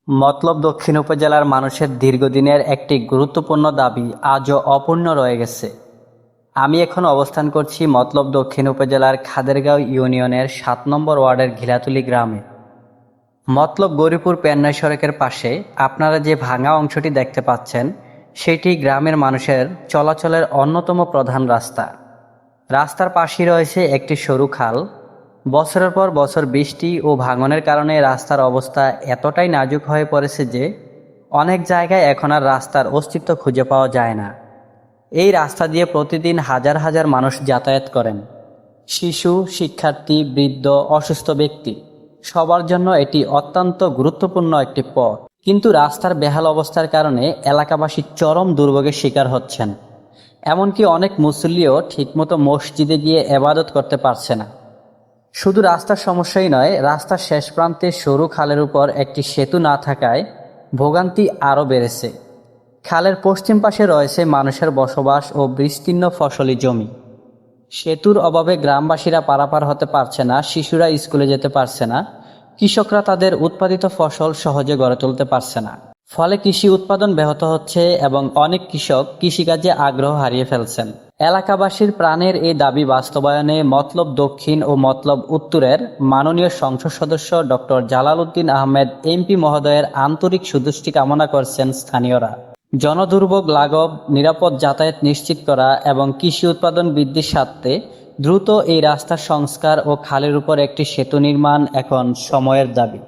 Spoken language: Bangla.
মতলব দক্ষিণ উপজেলার মানুষের দীর্ঘদিনের একটি গুরুত্বপূর্ণ দাবি আজও অপূর্ণ রয়ে গেছে। আমি এখন অবস্থান করছি মতলব দক্ষিণ উপজেলার খাদেরগাঁও ইউনিয়নের ৭ নম্বর ওয়ার্ডের ঘিলাতুলি গ্রামে। মতলব গৌরীপুর পেন্নাই সড়কের পাশে আপনারা যে ভাঙা অংশটি দেখতে পাচ্ছেন, সেটি গ্রামের মানুষের চলাচলের অন্যতম প্রধান রাস্তা। রাস্তার পাশেই রয়েছে একটি সরু খাল। বছরের পর বছর বৃষ্টি ও ভাঙনের কারণে রাস্তার অবস্থা এতটাই নাজুক হয়ে পড়েছে যে অনেক জায়গায় এখন আর রাস্তার অস্তিত্ব খুঁজে পাওয়া যায় না। এই রাস্তা দিয়ে প্রতিদিন হাজার হাজার মানুষ যাতায়াত করেন। শিশু, শিক্ষার্থী, বৃদ্ধ, অসুস্থ ব্যক্তি সবার জন্য এটি অত্যন্ত গুরুত্বপূর্ণ একটি পথ। কিন্তু রাস্তার বেহাল অবস্থার কারণে এলাকাবাসী চরম দুর্ভোগের শিকার হচ্ছেন। এমনকি অনেক মুসল্লিও ঠিকমতো মসজিদে গিয়ে ইবাদত করতে পারছে না। শুধু রাস্তার সমস্যাই নয়, রাস্তার শেষ প্রান্তে সরু খালের উপর একটি সেতু না থাকায় ভোগান্তি আরও বেড়েছে। খালের পশ্চিম পাশে রয়েছে মানুষের বসবাস ও বিস্তীর্ণ ফসলি জমি। সেতুর অভাবে গ্রামবাসীরা পারাপার হতে পারছে না, শিশুরা স্কুলে যেতে পারছে না, কৃষকরা তাদের উৎপাদিত ফসল সহজে গড়ে তুলতে পারছে না। ফলে কৃষি উৎপাদন ব্যাহত হচ্ছে এবং অনেক কৃষক কৃষিকাজে আগ্রহ হারিয়ে ফেলছেন। এলাকাবাসীর প্রাণের এই দাবি বাস্তবায়নে মতলব দক্ষিণ ও মতলব উত্তরের মাননীয় সংসদ সদস্য ডক্টর জালাল উদ্দিন আহমেদ এমপি মহোদয়ের আন্তরিক সুদৃষ্টি কামনা করছেন স্থানীয়রা। জনদুর্ভোগ লাঘব, নিরাপদ যাতায়াত নিশ্চিত করা এবং কৃষি উৎপাদন বৃদ্ধির স্বার্থে দ্রুত এই রাস্তার সংস্কার ও খালের উপর একটি সেতু নির্মাণ এখন সময়ের দাবি।